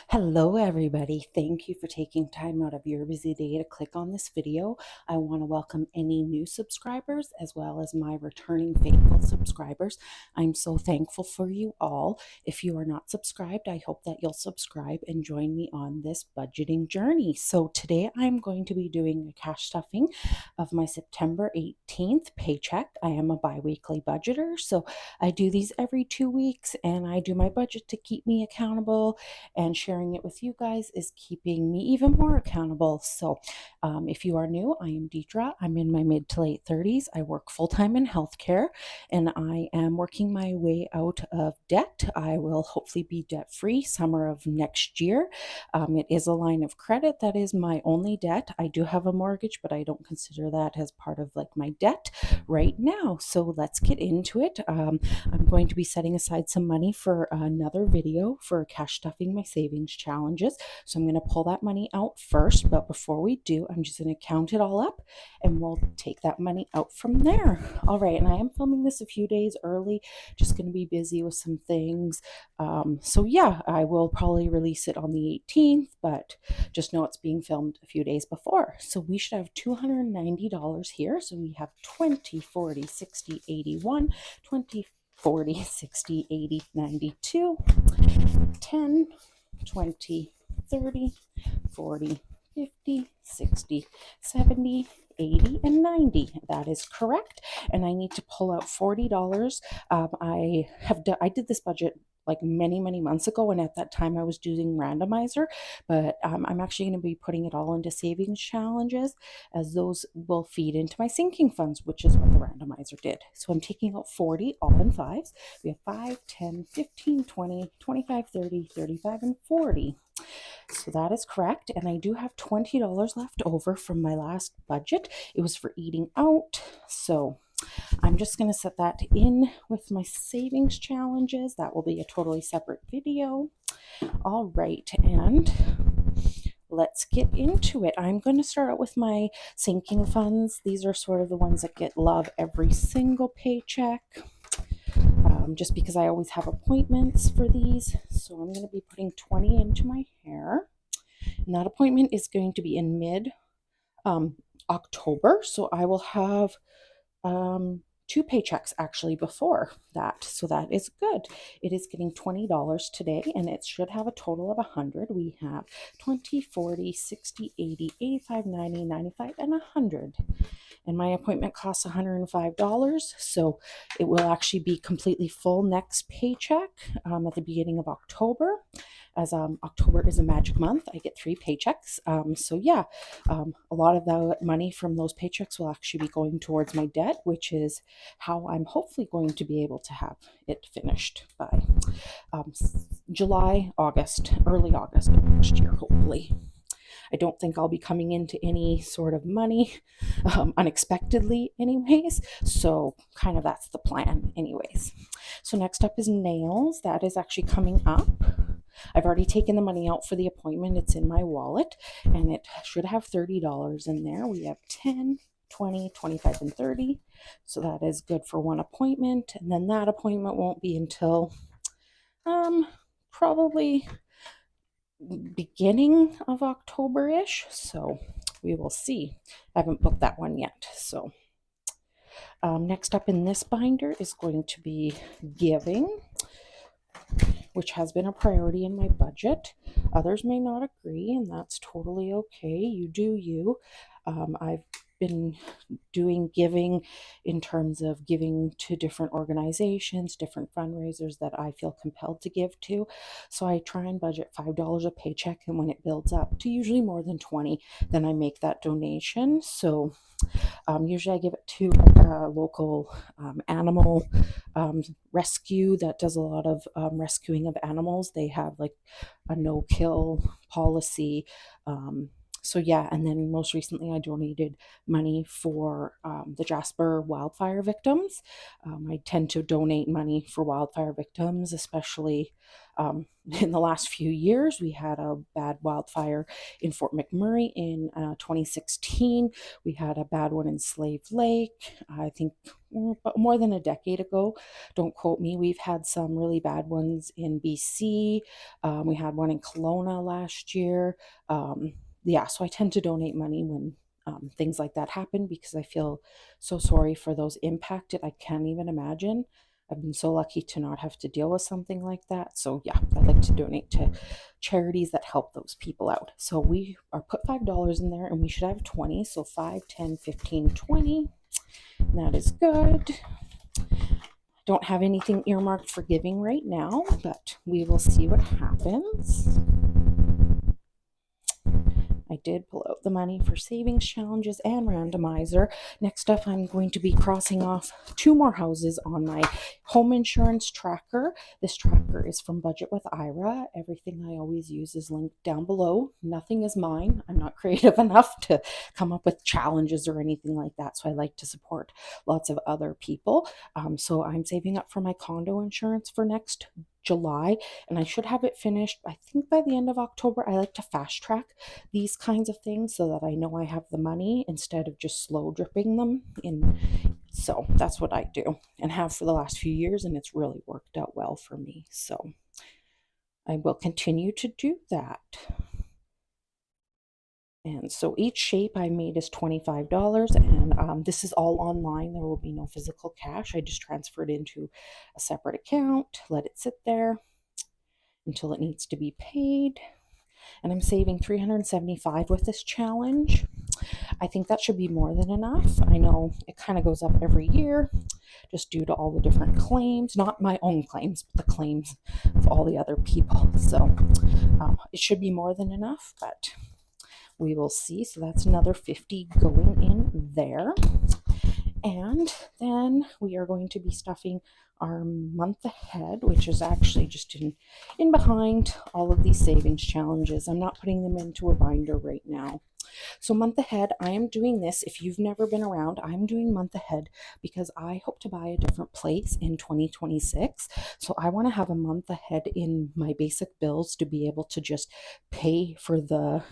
Hello, everybody. Thank you for taking time out of your busy day to click on this video. I want to welcome any new subscribers as well as my returning faithful subscribers. I'm so thankful for you all. If you are not subscribed, I hope that you'll subscribe and join me on this budgeting journey. So today I'm going to be doing a cash stuffing of my September 18th paycheck. I am a bi-weekly budgeter, so I do these every 2 weeks and I do my budget to keep me accountable, and sharing it with you guys is keeping me even more accountable. So if you are new, I am Deidre. I'm in my mid to late 30s. I work full-time in healthcare and I am working my way out of debt. I will hopefully be debt-free summer of next year. It is a line of credit. That is my only debt. I do have a mortgage, but I don't consider that as part of like my debt right now. So let's get into it. I'm going to be setting aside some money for another video for cash stuffing my savings challenges. So I'm going to pull that money out first. But before we do, I'm just going to count it all up and we'll take that money out from there. All right. And I am filming this a few days early, just going to be busy with some things. So yeah, I will probably release it on the 18th, but just know it's being filmed a few days before. So we should have $290 here. So we have 20, 40, 60, 81, 20, 40, 60, 80, 92, 10, 20, 30, 40, 50, 60, 70, 80, and 90. That is correct. And I need to pull out $40. I did this budget like many months ago, and at that time I was using randomizer, but I'm actually going to be putting it all into savings challenges, as those will feed into my sinking funds, which is what the randomizer did. So I'm taking out 40 all in fives. We have 5, 10, 15, 20, 25, 30, 35, and 40. So that is correct. And I do have $20 left over from my last budget. It was for eating out. So I'm just going to set that in with my savings challenges. That will be a totally separate video. All right. And let's get into it. I'm going to start out with my sinking funds. These are sort of the ones that get love every single paycheck. Just because I always have appointments for these. So I'm going to be putting 20 into my hair. And that appointment is going to be in mid October. So I will have two paychecks actually before that. So that is good. It is getting $20 today and it should have a total of 100. We have 20, 40, 60, 80, 85, 90, 95, and 100. And my appointment costs $105. So it will actually be completely full next paycheck at the beginning of October. As October is a magic month, I get 3 paychecks. So yeah, a lot of the money from those paychecks will actually be going towards my debt, which is how I'm hopefully going to be able to have it finished by July, August, early August of next year, hopefully. I don't think I'll be coming into any sort of money unexpectedly anyways. So kind of that's the plan anyways. So next up is nails. That is actually coming up. I've already taken the money out for the appointment. It's in my wallet and it should have $30 in there. We have 10, 20, 25, and 30. So that is good for one appointment. And then that appointment won't be until probably beginning of October-ish. So we will see. I haven't booked that one yet. So next up in this binder is going to be giving, which has been a priority in my budget. Others may not agree, and that's totally okay. You do you. I've been doing giving in terms of giving to different organizations, different fundraisers that I feel compelled to give to. So I try and budget $5 a paycheck, and when it builds up to usually more than 20, then I make that donation. So usually I give it to a local animal rescue that does a lot of rescuing of animals. They have like a no-kill policy. So yeah, and then most recently I donated money for the Jasper wildfire victims. I tend to donate money for wildfire victims, especially in the last few years. We had a bad wildfire in Fort McMurray in 2016. We had a bad one in Slave Lake, I think more than a decade ago. Don't quote me. We've had some really bad ones in BC. We had one in Kelowna last year. Yeah, so I tend to donate money when things like that happen because I feel so sorry for those impacted. I can't even imagine. I've been so lucky to not have to deal with something like that. So yeah, I like to donate to charities that help those people out. So we are put $5 in there and we should have 20. So 5, 10, 15, 20. And that is good. Don't have anything earmarked for giving right now, but we will see what happens. I did pull out the money for savings challenges and randomizer. Next up, I'm going to be crossing off 2 more houses on my home insurance tracker. This tracker is from Budget with Ira. Everything I always use is linked down below. Nothing is mine. I'm not creative enough to come up with challenges or anything like that, so I like to support lots of other people. So I'm saving up for my condo insurance for next July, and I should have it finished, I think, by the end of October. I like to fast track these kinds of things so that I know I have the money instead of just slow dripping them in. So that's what I do and have for the last few years, and it's really worked out well for me. So I will continue to do that. And so each shape I made is $25, and this is all online. There will be no physical cash. I just transfer it into a separate account, let it sit there until it needs to be paid. And I'm saving $375 with this challenge. I think that should be more than enough. I know it kind of goes up every year just due to all the different claims, not my own claims, but the claims of all the other people. So it should be more than enough, but we will see. So that's another 50 going in there. And then we are going to be stuffing our month ahead, which is actually just in behind all of these savings challenges. I'm not putting them into a binder right now. So month ahead, I am doing this. If you've never been around, I'm doing month ahead because I hope to buy a different place in 2026. So I want to have a month ahead in my basic bills to be able to just pay for the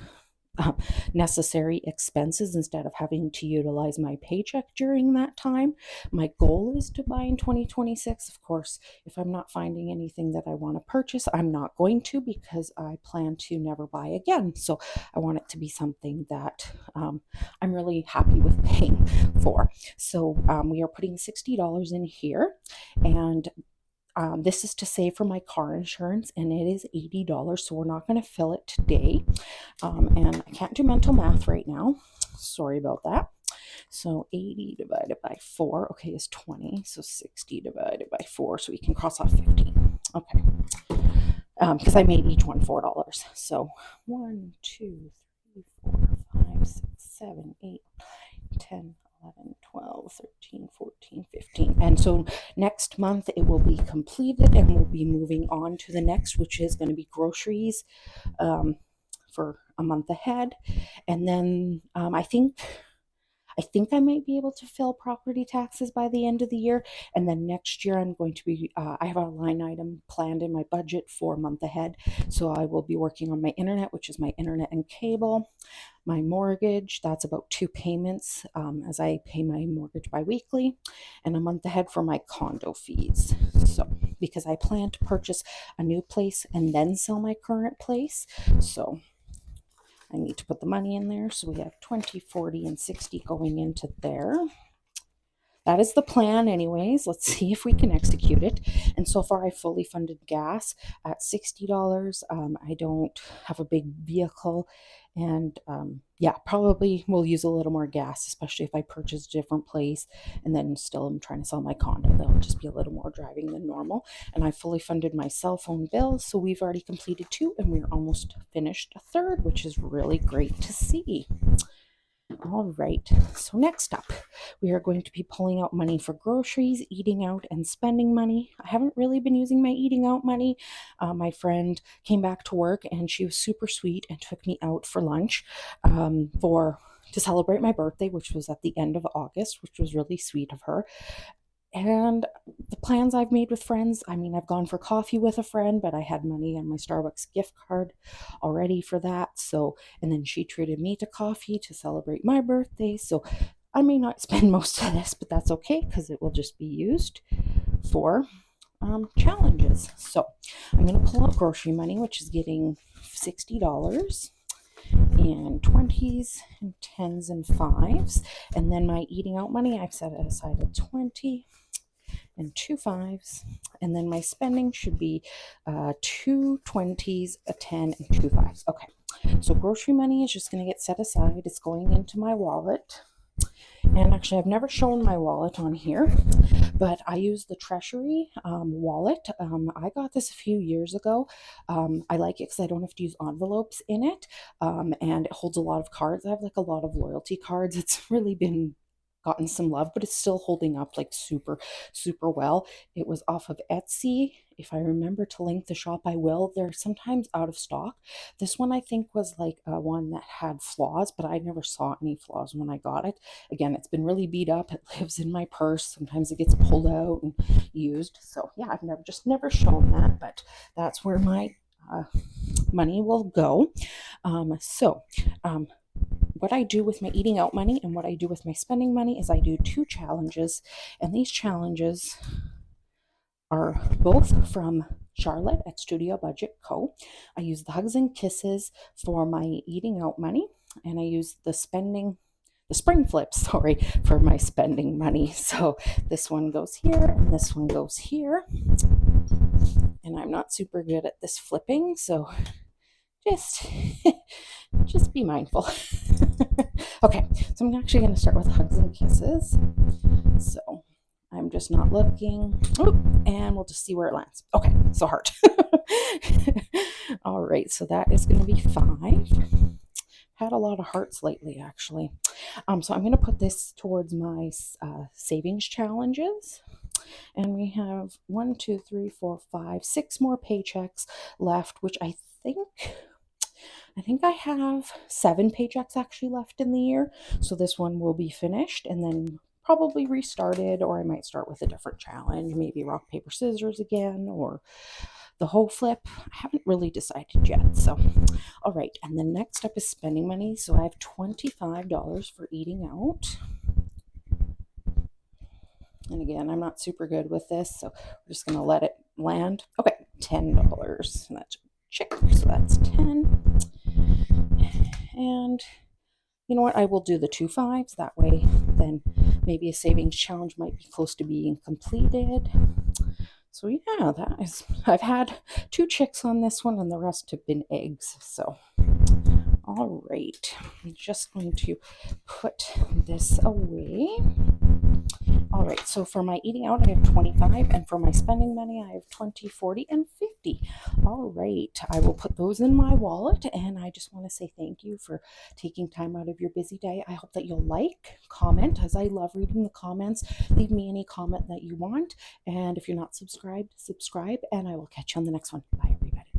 necessary expenses instead of having to utilize my paycheck during that time. My goal is to buy in 2026. Of course, if I'm not finding anything that I want to purchase, I'm not going to because I plan to never buy again. So I want it to be something that I'm really happy with paying for. So we are putting $60 in here, and this is to save for my car insurance, and it is $80, so we're not going to fill it today. And I can't do mental math right now. Sorry about that. So 80 divided by 4, okay, is 20. So 60 divided by 4, so we can cross off 15. Okay. Because I made each one $4. So 1, 2, 3, 4, 5, 6, 7, 8, 9, 10, 11, 12, 13, 14, 15. And so next month it will be completed and we'll be moving on to the next, which is going to be groceries for a month ahead. And then I think I might be able to fill property taxes by the end of the year. And then next year, I'm going to be, I have a line item planned in my budget for a month ahead. So I will be working on my internet, which is my internet and cable, my mortgage. That's about 2 payments as I pay my mortgage biweekly, and a month ahead for my condo fees. So, because I plan to purchase a new place and then sell my current place. So, I need to put the money in there. So we have 20, 40, and 60 going into there. That is the plan anyways. Let's see if we can execute it. And so far I fully funded gas at $60. I don't have a big vehicle, and yeah, probably will use a little more gas, especially if I purchase a different place and then still I'm trying to sell my condo. That'll just be a little more driving than normal. And I fully funded my cell phone bill, so we've already completed 2 and we're almost finished a third, which is really great to see. All right, so next up, we are going to be pulling out money for groceries, eating out, and spending money. I haven't really been using my eating out money. My friend came back to work and she was super sweet and took me out for lunch to celebrate my birthday, which was at the end of August, which was really sweet of her. And the plans I've made with friends, I mean, I've gone for coffee with a friend, but I had money on my Starbucks gift card already for that. So, and then she treated me to coffee to celebrate my birthday. So I may not spend most of this, but that's okay because it will just be used for challenges. So I'm going to pull out grocery money, which is getting $60 and 20s and 10s and 5s. And then my eating out money, I've set it aside at 20 and 2 5s. And then my spending should be 2 20s, a 10, and 2 5s. Okay, so grocery money is just going to get set aside. It's going into my wallet. And actually, I've never shown my wallet on here, but I use the Treasury wallet. I got this a few years ago. I like it because I don't have to use envelopes in it, and it holds a lot of cards. I have like a lot of loyalty cards. It's really been gotten some love, but it's still holding up like super, super well. It was off of Etsy. If I remember to link the shop, I will. They're sometimes out of stock. This one I think was like one that had flaws, but I never saw any flaws when I got it. Again, it's been really beat up. It lives in my purse. Sometimes it gets pulled out and used. So yeah, I've never shown that, but that's where my money will go. What I do with my eating out money and what I do with my spending money is I do 2 challenges, and these challenges are both from Charlotte at Studio Budget Co. I use the Hugs and Kisses for my eating out money, and I use the spring flips, sorry, for my spending money. So this one goes here and this one goes here. And I'm not super good at this flipping, so just be mindful. Okay, so I'm actually going to start with Hugs and Kisses. So I'm just not looking. And we'll just see where it lands. Okay, so heart. All right, so that is going to be 5. Had a lot of hearts lately, actually. So I'm going to put this towards my savings challenges. And we have 1, 2, 3, 4, 5, 6 more paychecks left, which I think I have 7 paychecks actually left in the year. So this one will be finished and then probably restarted, or I might start with a different challenge, maybe rock, paper, scissors again, or the whole flip. I haven't really decided yet. So, all right. And then next up is spending money. So I have $25 for eating out. And again, I'm not super good with this, so we're just going to let it land. Okay, $10. And that's check. So that's 10. And you know what? I will do the 2 5s. That way, then maybe a savings challenge might be close to being completed. So yeah, I've had 2 chicks on this one and the rest have been eggs. So, all right. I'm just going to put this away. All right, so for my eating out, I have 25, and for my spending money, I have 20, 40, and 50. All right, I will put those in my wallet, and I just want to say thank you for taking time out of your busy day. I hope that you'll like, comment, as I love reading the comments. Leave me any comment that you want, and if you're not subscribed, subscribe, and I will catch you on the next one. Bye, everybody.